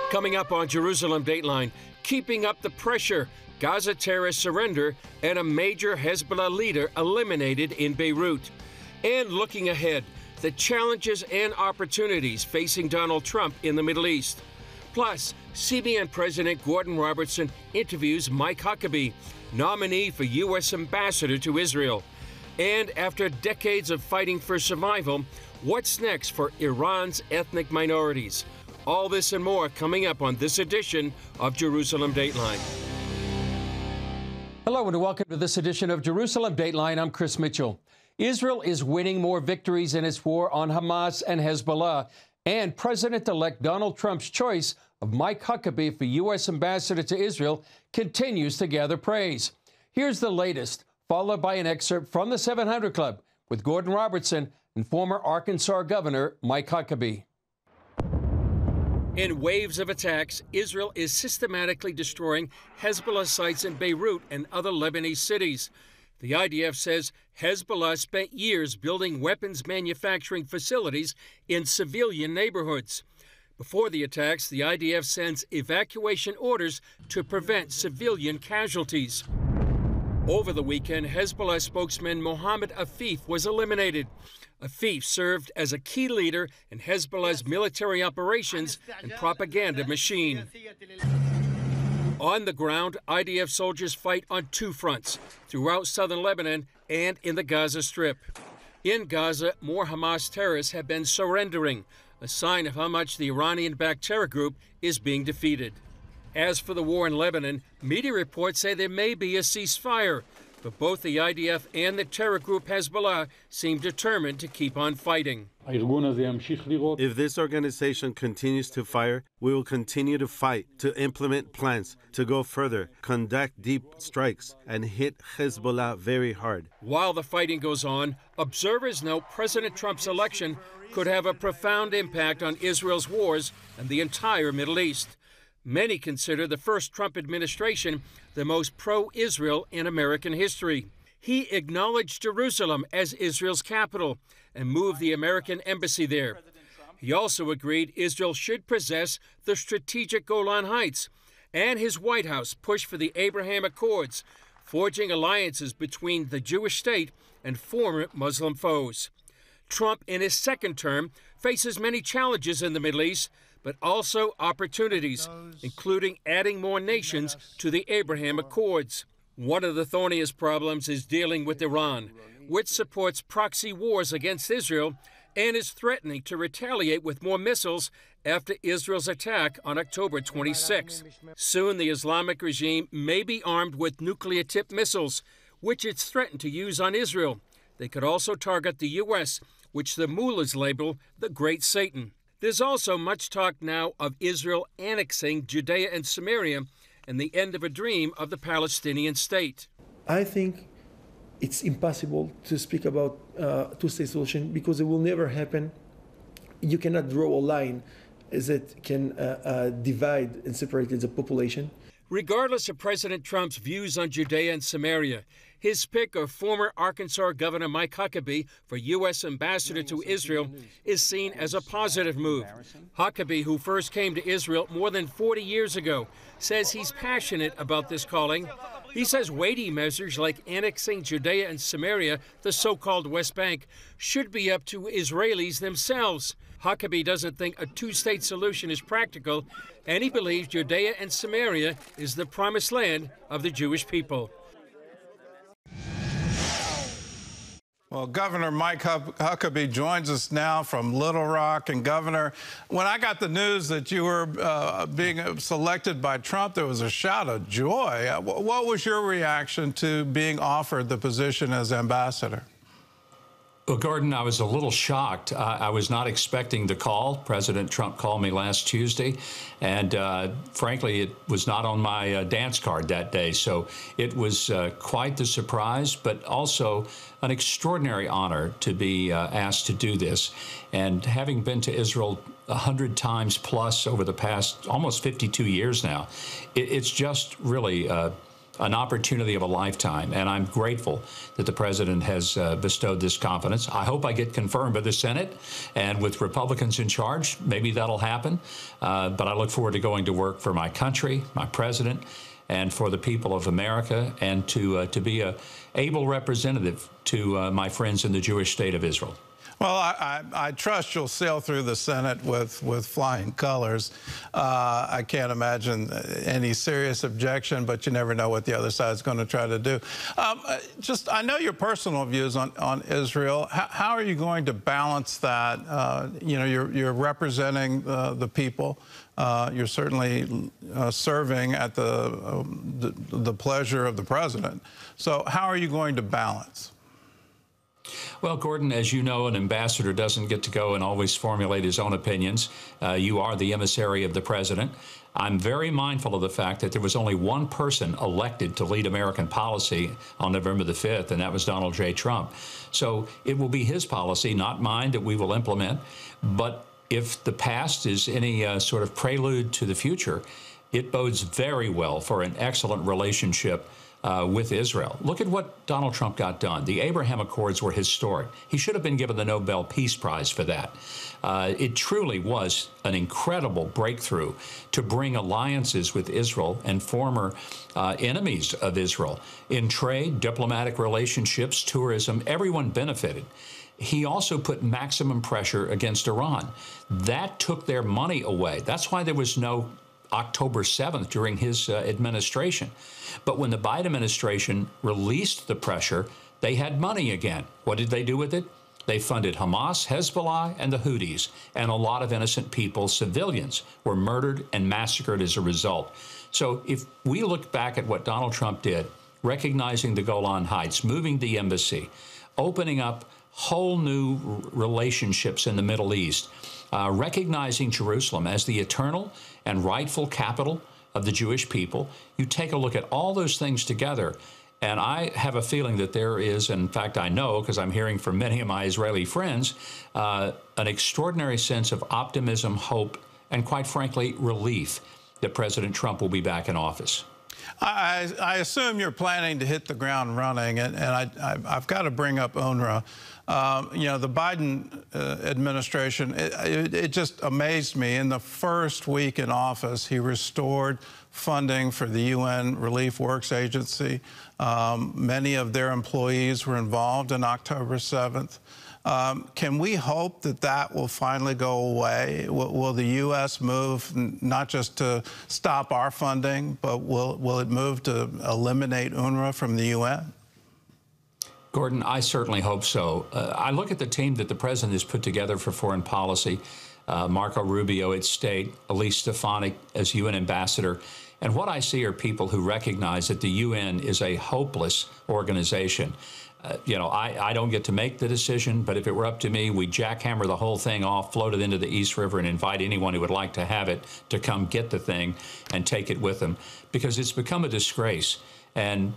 Coming up on Jerusalem Dateline, keeping up the pressure, Gaza terrorist surrender, and a major Hezbollah leader eliminated in Beirut. And looking ahead, the challenges and opportunities facing Donald Trump in the Middle East. Plus, CBN President Gordon Robertson interviews Mike Huckabee, nominee for U.S. Ambassador to Israel. And after decades of fighting for survival, what's next for Iran's ethnic minorities? All this and more coming up on this edition of Jerusalem Dateline. Hello and welcome to this edition of Jerusalem Dateline. I'm Chris Mitchell. Israel is winning more victories in its war on Hamas and Hezbollah, and President-elect Donald Trump's choice of Mike Huckabee for U.S. Ambassador to Israel continues to gather praise. Here's the latest, followed by an excerpt from the 700 Club with Gordon Robertson and former Arkansas Governor Mike Huckabee. In waves of attacks, Israel is systematically destroying Hezbollah sites in Beirut and other Lebanese cities. The IDF says Hezbollah spent years building weapons manufacturing facilities in civilian neighborhoods. Before the attacks, the IDF sends evacuation orders to prevent civilian casualties. Over the weekend, Hezbollah spokesman Mohammed Afif was eliminated. Afif served as a key leader in Hezbollah's military operations and propaganda machine. On the ground, IDF soldiers fight on two fronts, throughout southern Lebanon and in the Gaza Strip. In Gaza, more Hamas terrorists have been surrendering, a sign of how much the Iranian-backed terror group is being defeated. As for the war in Lebanon, media reports say there may be a ceasefire, but both the IDF and the terror group Hezbollah seem determined to keep on fighting. If this organization continues to fire, we will continue to fight, to implement plans, to go further, conduct deep strikes, and hit Hezbollah very hard. While the fighting goes on, observers note President Trump's election could have a profound impact on Israel's wars and the entire Middle East. Many consider the first Trump administration the most pro-Israel in American history. He acknowledged Jerusalem as Israel's capital and moved the American embassy there. He also agreed Israel should possess the strategic Golan Heights, and his White House pushed for the Abraham Accords, forging alliances between the Jewish state and former Muslim foes. Trump, in his second term, faces many challenges in the Middle East, but also opportunities, including adding more nations to the Abraham Accords. One of the thorniest problems is dealing with Iran, which supports proxy wars against Israel and is threatening to retaliate with more missiles after Israel's attack on October 26. Soon, the Islamic regime may be armed with nuclear-tipped missiles, which it's threatened to use on Israel. They could also target the U.S., which the mullahs label the Great Satan. There's also much talk now of Israel annexing Judea and Samaria and the end of a dream of the Palestinian state. I think it's impossible to speak about two-state solution because it will never happen. You cannot draw a line that can divide and separate the population. Regardless of President Trump's views on Judea and Samaria, his pick of former Arkansas Governor Mike Huckabee for U.S. Ambassador to Israel is seen as a positive move. Huckabee, who first came to Israel more than 40 years ago, says he's passionate about this calling. He says weighty measures like annexing Judea and Samaria, the so-called West Bank, should be up to Israelis themselves. Huckabee doesn't think a two-state solution is practical, and he believes Judea and Samaria is the promised land of the Jewish people. Well, Governor Mike Huckabee joins us now from Little Rock. And Governor, when I got the news that you were being selected by Trump, there was a shout of joy. What was your reaction to being offered the position as ambassador? Well, Gordon, I was a little shocked. I was not expecting the call. President Trump called me last Tuesday, and frankly, it was not on my dance card that day. So it was quite the surprise, but also an extraordinary honor to be asked to do this. And having been to Israel 100 times plus over the past almost 52 years now, it's just really a an opportunity of a lifetime, and I'm grateful that the president has bestowed this confidence. I hope I get confirmed by the Senate, and with Republicans in charge, maybe that'll happen. But I look forward to going to work for my country, my president, and for the people of America, and to be a able representative to my friends in the Jewish state of Israel. Well, I trust you'll sail through the Senate with flying colors. I can't imagine any serious objection, but you never know what the other side's going to try to do. I know your personal views on Israel. How are you going to balance that? You know, you're representing the people. You're certainly serving at the pleasure of the president. So how are you going to balance? Well, Gordon, as you know, an ambassador doesn't get to go and always formulate his own opinions. You are the emissary of the president. I'm very mindful of the fact that there was only one person elected to lead American policy on November the 5th, and that was Donald J. Trump. So it will be his policy, not mine, that we will implement. But if the past is any sort of prelude to the future, it bodes very well for an excellent relationship with Israel. Look at what Donald Trump got done. The Abraham Accords were historic. He should have been given the Nobel Peace Prize for that. It truly was an incredible breakthrough to bring alliances with Israel and former enemies of Israel. In trade, diplomatic relationships, tourism, everyone benefited. He also put maximum pressure against Iran. That took their money away. That's why there was no October 7th during his administration. But when the Biden administration released the pressure, they had money again. What did they do with it? They funded Hamas, Hezbollah, and the Houthis, and a lot of innocent people, civilians, were murdered and massacred as a result. So if we look back at what Donald Trump did, recognizing the Golan Heights, moving the embassy, opening up whole new relationships in the Middle East, recognizing Jerusalem as the eternal and rightful capital of the Jewish people, you take a look at all those things together, and I have a feeling that there is, in fact I know because I'm hearing from many of my Israeli friends, an extraordinary sense of optimism, hope, and quite frankly, relief that President Trump will be back in office. I assume you're planning to hit the ground running, and I've got to bring up UNRWA. You know, the Biden administration, it just amazed me. In the first week in office, he restored funding for the UN Relief Works Agency. Many of their employees were involved in October 7th. Can we hope that that will finally go away? Will the U.S. move not just to stop our funding, but will it move to eliminate UNRWA from the UN? Gordon, I certainly hope so. I look at the team that the president has put together for foreign policy, Marco Rubio at State, Elise Stefanik as UN ambassador, and what I see are people who recognize that the UN is a hopeless organization. You know, I don't get to make the decision, but if it were up to me, we'd jackhammer the whole thing off, float it into the East River, and invite anyone who would like to have it to come get the thing and take it with them, because it's become a disgrace. And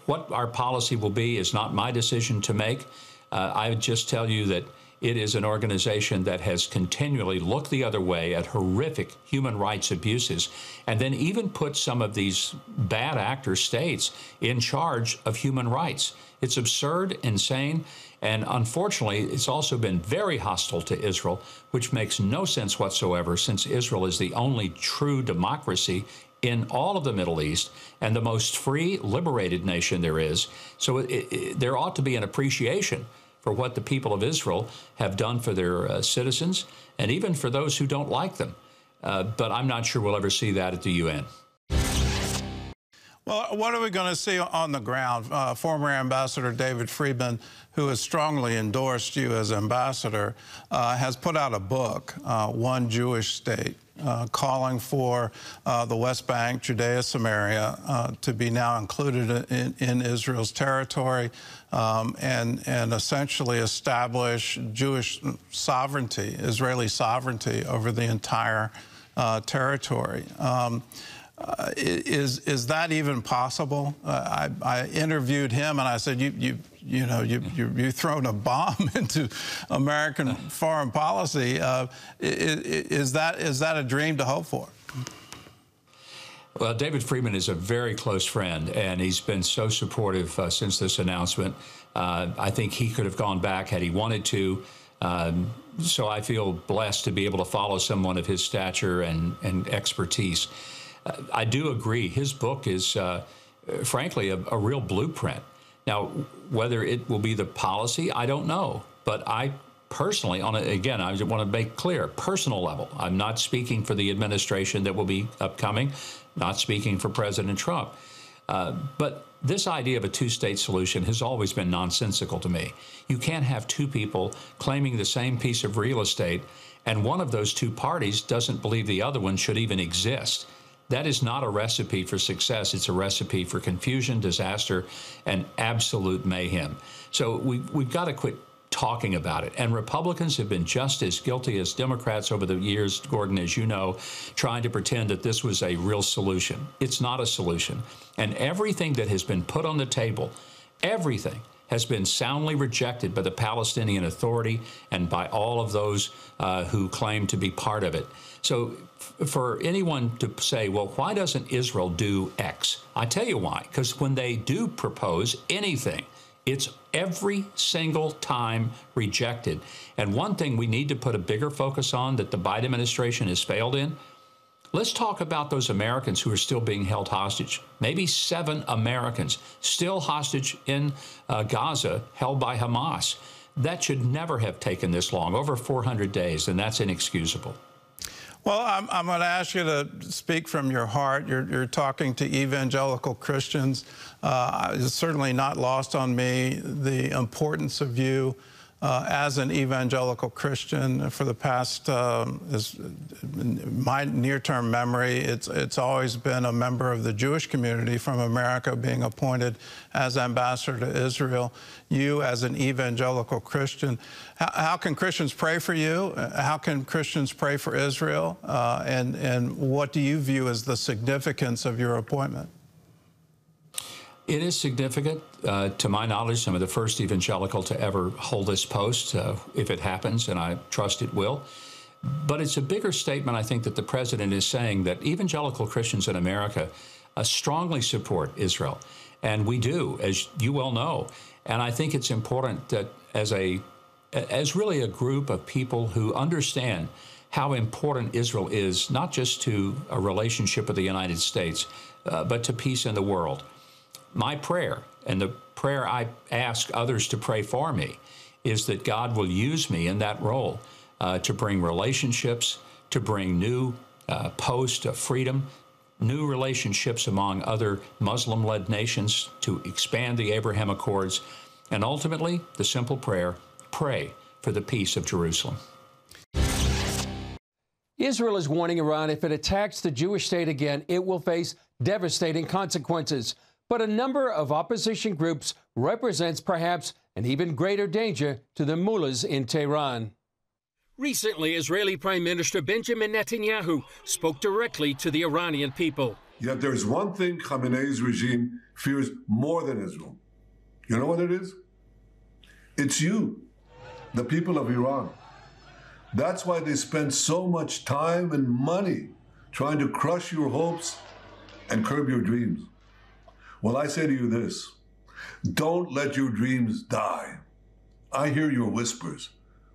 what our policy will be is not my decision to make. I would just tell you that it is an organization that has continually looked the other way at horrific human rights abuses, and then even put some of these bad actor states in charge of human rights. It's absurd, insane, and unfortunately, it's also been very hostile to Israel, which makes no sense whatsoever, since Israel is the only true democracy in all of the Middle East and the most free, liberated nation there is. So there ought to be an appreciation for what the people of Israel have done for their citizens, and even for those who don't like them. But I'm not sure we'll ever see that at the UN. Well, what are we going to see on the ground? Former Ambassador David Friedman, who has strongly endorsed you as ambassador, has put out a book, One Jewish State, calling for the West Bank, Judea, Samaria, to be now included in Israel's territory and essentially establish Jewish sovereignty, Israeli sovereignty over the entire territory. Is that even possible? I interviewed him and I said, you've thrown a bomb into American foreign policy. Is that a dream to hope for? Well, David Friedman is a very close friend, and he's been so supportive since this announcement. I think he could have gone back had he wanted to. So I feel blessed to be able to follow someone of his stature and expertise. I do agree. His book is, frankly, a real blueprint. Now, whether it will be the policy, I don't know. But I personally, again, I want to make clear, personal level, I'm not speaking for the administration that will be upcoming, not speaking for President Trump. But this idea of a two-state solution has always been nonsensical to me. You can't have two people claiming the same piece of real estate, and one of those two parties doesn't believe the other one should even exist. That is not a recipe for success. It's a recipe for confusion, disaster, and absolute mayhem. So we've got to quit talking about it. And Republicans have been just as guilty as Democrats over the years, Gordon, as you know, trying to pretend that this was a real solution. It's not a solution. And everything that has been put on the table, everything has been soundly rejected by the Palestinian Authority and by all of those who claim to be part of it. So for anyone to say, well, why doesn't Israel do X? I tell you why. Because when they do propose anything, it's every single time rejected. And one thing we need to put a bigger focus on that the Biden administration has failed in, let's talk about those Americans who are still being held hostage. Maybe 7 Americans still hostage in Gaza, held by Hamas. That should never have taken this long, over 400 days, and that's inexcusable. Well, I'm going to ask you to speak from your heart. You're talking to evangelical Christians. It's certainly not lost on me the importance of you as an evangelical Christian for the past, my near-term memory. It's always been a member of the Jewish community from America being appointed as ambassador to Israel. You as an evangelical Christian, how can Christians pray for you? How can Christians pray for Israel? And what do you view as the significance of your appointment? It is significant. To my knowledge, I'm the first evangelical to ever hold this post, if it happens, and I trust it will. But it's a bigger statement, I think, that the president is saying that evangelical Christians in America strongly support Israel. And we do, as you well know. And I think it's important that as really a group of people who understand how important Israel is, not just to a relationship with the United States, but to peace in the world. My prayer, and the prayer I ask others to pray for me, is that God will use me in that role to bring relationships, to bring new posts of freedom, new relationships among other Muslim-led nations, to expand the Abraham Accords, and ultimately, the simple prayer, pray for the peace of Jerusalem. Israel is warning Iran if it attacks the Jewish state again, it will face devastating consequences. But a number of opposition groups represents perhaps an even greater danger to the mullahs in Tehran. Recently, Israeli Prime Minister Benjamin Netanyahu spoke directly to the Iranian people. Yet there's one thing Khamenei's regime fears more than Israel. You know what it is? It's you, the people of Iran. That's why they spend so much time and money trying to crush your hopes and curb your dreams. Well, I say to you this, don't let your dreams die. I hear your whispers.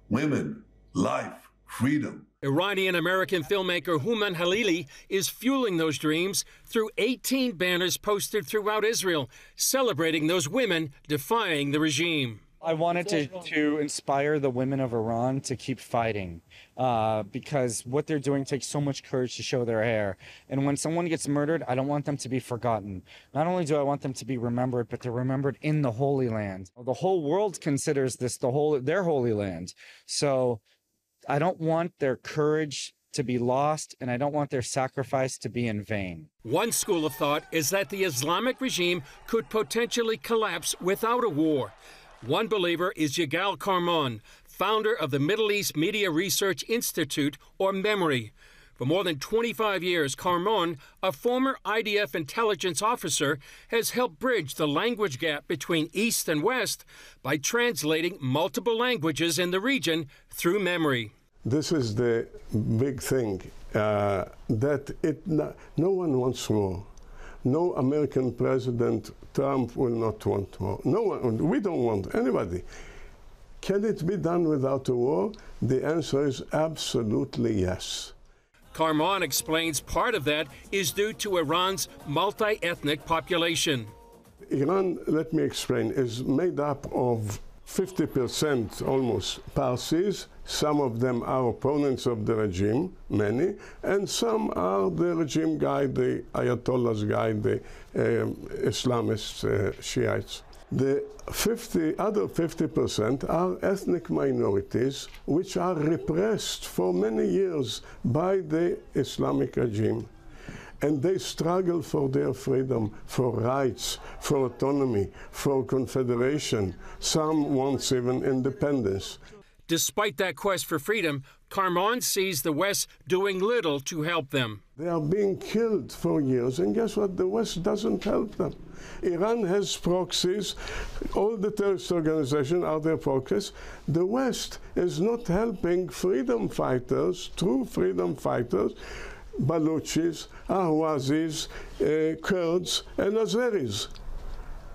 Women, life, freedom. Iranian-American filmmaker Houman Halili is fueling those dreams through 18 banners posted throughout Israel, celebrating those women defying the regime. I wanted to inspire the women of Iran to keep fighting because what they're doing takes so much courage to show their hair. And when someone gets murdered, I don't want them to be forgotten. Not only do I want them to be remembered, but they're remembered in the Holy Land. The whole world considers this their Holy Land. So I don't want their courage to be lost, and I don't want their sacrifice to be in vain. One school of thought is that the Islamic regime could potentially collapse without a war. One believer is Yigal Karmon, founder of the Middle East Media Research Institute, or MEMRI. For more than 25 years, Karmon, a former IDF intelligence officer, has helped bridge the language gap between East and West by translating multiple languages in the region through MEMRI. This is the big thing, that no one wants war. No American president, Trump, will not want war. No one, we don't want anybody. Can it be done without a war? The answer is absolutely yes. Karman explains part of that is due to Iran's multi-ethnic population. Iran, let me explain, is made up of 50% almost Parsis. Some of them are opponents of the regime, many, and some are the regime guide, the Ayatollah's guide, the Islamist Shiites. The other 50% are ethnic minorities which are repressed for many years by the Islamic regime. And they struggle for their freedom, for rights, for autonomy, for confederation. Some want even independence. Despite that quest for freedom, Karman sees the West doing little to help them. They are being killed for years, and guess what? The West doesn't help them. Iran has proxies. All the terrorist organizations are their proxies. The West is not helping freedom fighters, true freedom fighters, Baluchis, Ahwazis, Kurds, and Azeris.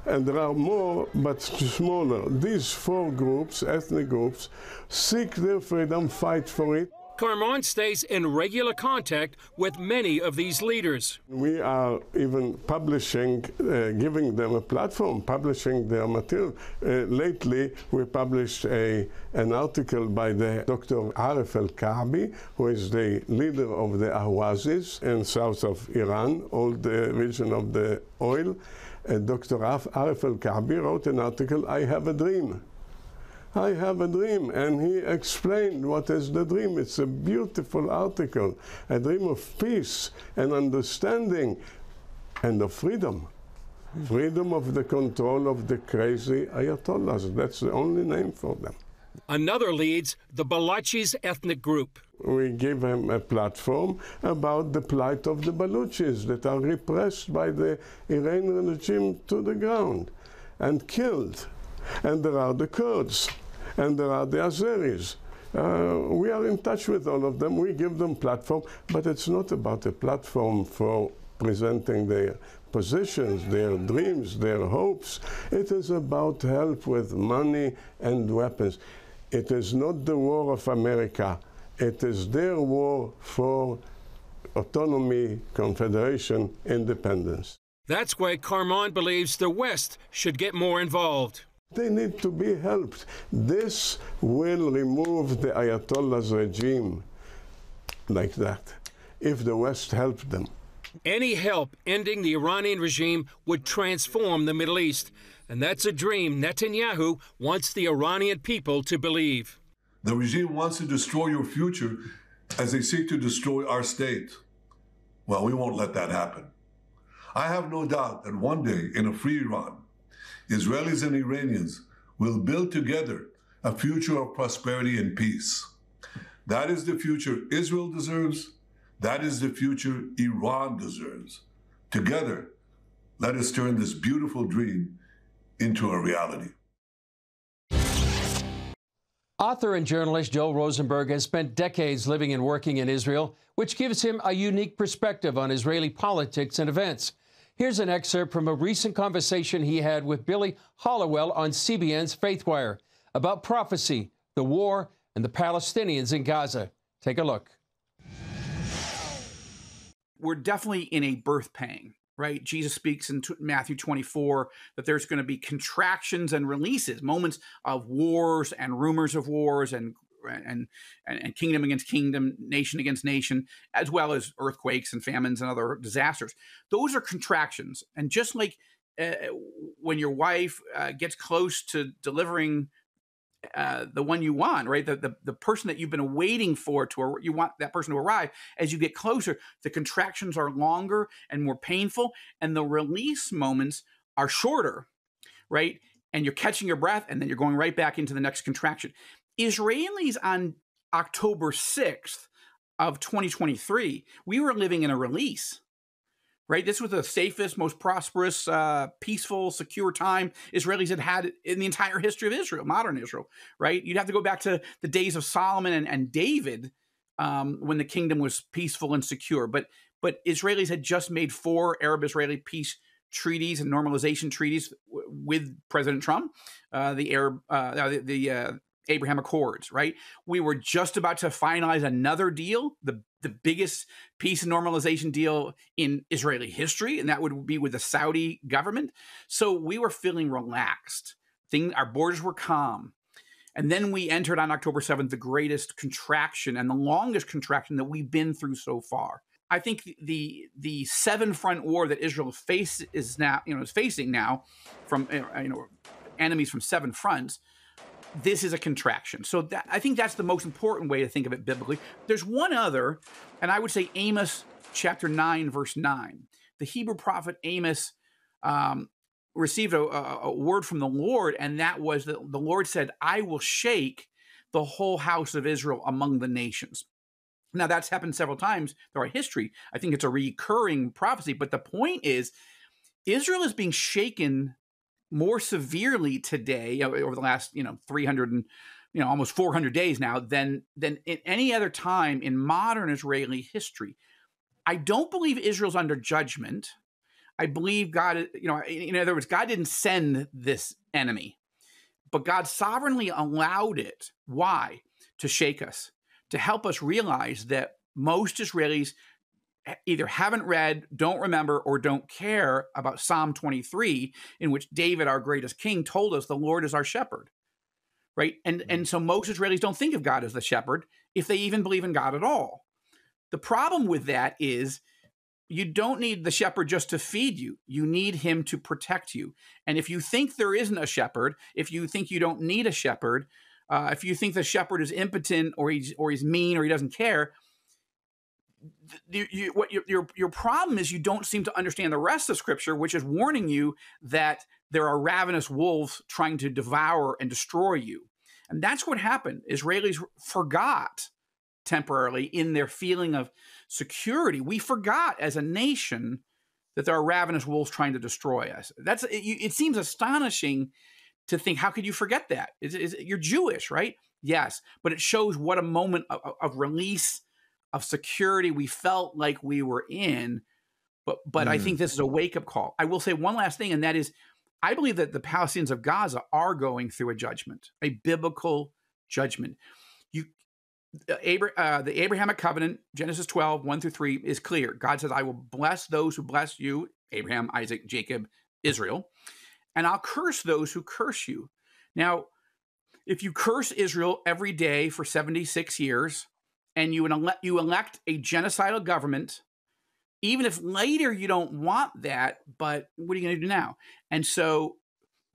And there are more, but smaller. These four groups, ethnic groups, seek their freedom, fight for it. Karman stays in regular contact with many of these leaders. We are even publishing, giving them a platform, publishing their material. Lately, we published an article by the Dr. Arif al-Ka'bi, who is the leader of the Ahwazis in south of Iran, all the region of the oil. Dr. Arif al-Ka'bi wrote an article, I Have a Dream. I have a dream, and he explained what is the dream. It's a beautiful article, a dream of peace and understanding and of freedom. Freedom of the control of the crazy Ayatollahs. That's the only name for them. Another leads the Balochis ethnic group. We give him a platform about the plight of the Baluchis that are repressed by the Iranian regime to the ground and killed. And there are the Kurds, and there are the Azeris. We are in touch with all of them. We give them platform, but it's not about a platform for presenting their positions, their dreams, their hopes. It is about help with money and weapons. It is not the war of America. It is their war for autonomy, confederation, independence. That's why Karman believes the West should get more involved. They need to be helped. This will remove the Ayatollah's regime like that, if the West helped them. Any help ending the Iranian regime would transform the Middle East. And that's a dream Netanyahu wants the Iranian people to believe. The regime wants to destroy your future as they seek to destroy our state. Well, we won't let that happen. I have no doubt that one day in a free Iran, Israelis and Iranians will build together a future of prosperity and peace. That is the future Israel deserves. That is the future Iran deserves. Together, let us turn this beautiful dream into a reality. Author and journalist Joel Rosenberg has spent decades living and working in Israel, which gives him a unique perspective on Israeli politics and events. Here's an excerpt from a recent conversation he had with Billy Hollowell on CBN's Faithwire about prophecy, the war, and the Palestinians in Gaza. Take a look. We're definitely in a birth pang, right? Jesus speaks in Matthew 24 that there's going to be contractions and releases, moments of wars and rumors of wars and kingdom against kingdom, nation against nation, as well as earthquakes and famines and other disasters. Those are contractions. And just like when your wife gets close to delivering the one you want, right? The person that you've been waiting for, you want that person to arrive. As you get closer, the contractions are longer and more painful, and the release moments are shorter, right? And you're catching your breath, and then you're going right back into the next contraction. Israelis on October 6th of 2023, we were living in a release, right? This was the safest, most prosperous, peaceful, secure time Israelis had in the entire history of Israel, modern Israel, right? You'd have to go back to the days of Solomon and David when the kingdom was peaceful and secure. But Israelis had just made 4 Arab-Israeli peace treaties and normalization treaties with President Trump, the Abraham Accords, right? We were just about to finalize another deal, the biggest peace and normalization deal in Israeli history, and that would be with the Saudi government. So we were feeling relaxed. Our borders were calm. And then we entered on October 7th, the greatest contraction and the longest contraction that we've been through so far. I think the 7-front war that Israel is facing now from enemies from 7 fronts. This is a contraction. So I think that's the most important way to think of it biblically. There's one other, and I would say Amos chapter 9, verse 9. The Hebrew prophet Amos received a word from the Lord, and that was that the Lord said, I will shake the whole house of Israel among the nations. Now, that's happened several times through our history. I think it's a recurring prophecy, but the point is Israel is being shaken more severely today over the last 300 and almost 400 days now than in any other time in modern Israeli history. I don't believe Israel's under judgment. I believe God, in other words, God didn't send this enemy, but God sovereignly allowed it. Why? To shake us, to help us realize that most Israelis either haven't read, don't remember, or don't care about Psalm 23, in which David, our greatest king, told us the Lord is our shepherd, right? And so most Israelis don't think of God as the shepherd, if they even believe in God at all. The problem with that is you don't need the shepherd just to feed you. You need him to protect you. And if you think there isn't a shepherd, if you think you don't need a shepherd, if you think the shepherd is impotent or he's mean or he doesn't care, your problem is you don't seem to understand the rest of Scripture, which is warning you that there are ravenous wolves trying to devour and destroy you. And that's what happened. Israelis forgot temporarily in their feeling of security. We forgot as a nation that there are ravenous wolves trying to destroy us. It seems astonishing to think, how could you forget that? You're Jewish, right? Yes, but it shows what a moment of release, of security we felt like we were in. But I think this is a wake-up call. I will say one last thing, and that is, I believe that the Palestinians of Gaza are going through a judgment, a biblical judgment. The Abrahamic covenant, Genesis 12, 1-3, is clear. God says, I will bless those who bless you, Abraham, Isaac, Jacob, Israel, and I'll curse those who curse you. Now, if you curse Israel every day for 76 years, and you elect a genocidal government, even if later you don't want that, but what are you going to do now? And so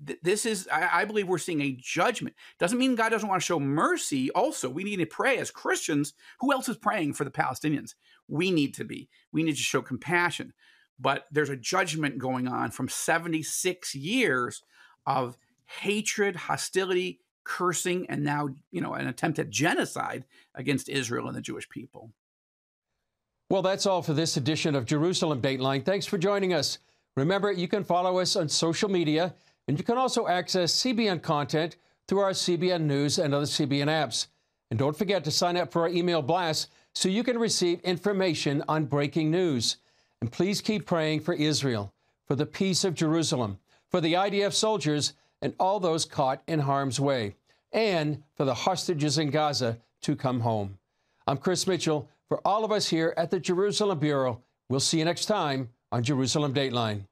this is, I believe we're seeing a judgment. Doesn't mean God doesn't want to show mercy. Also, we need to pray as Christians. Who else is praying for the Palestinians? We need to be. We need to show compassion. But there's a judgment going on from 76 years of hatred, hostility, cursing, and now, an attempt at genocide against Israel and the Jewish people. Well, that's all for this edition of Jerusalem Dateline. Thanks for joining us. Remember, you can follow us on social media, and you can also access CBN content through our CBN News and other CBN apps. And don't forget to sign up for our email blast so you can receive information on breaking news. And please keep praying for Israel, for the peace of Jerusalem, for the IDF soldiers and all those caught in harm's way, and for the hostages in Gaza to come home. I'm Chris Mitchell. For all of us here at the Jerusalem Bureau, we'll see you next time on Jerusalem Dateline.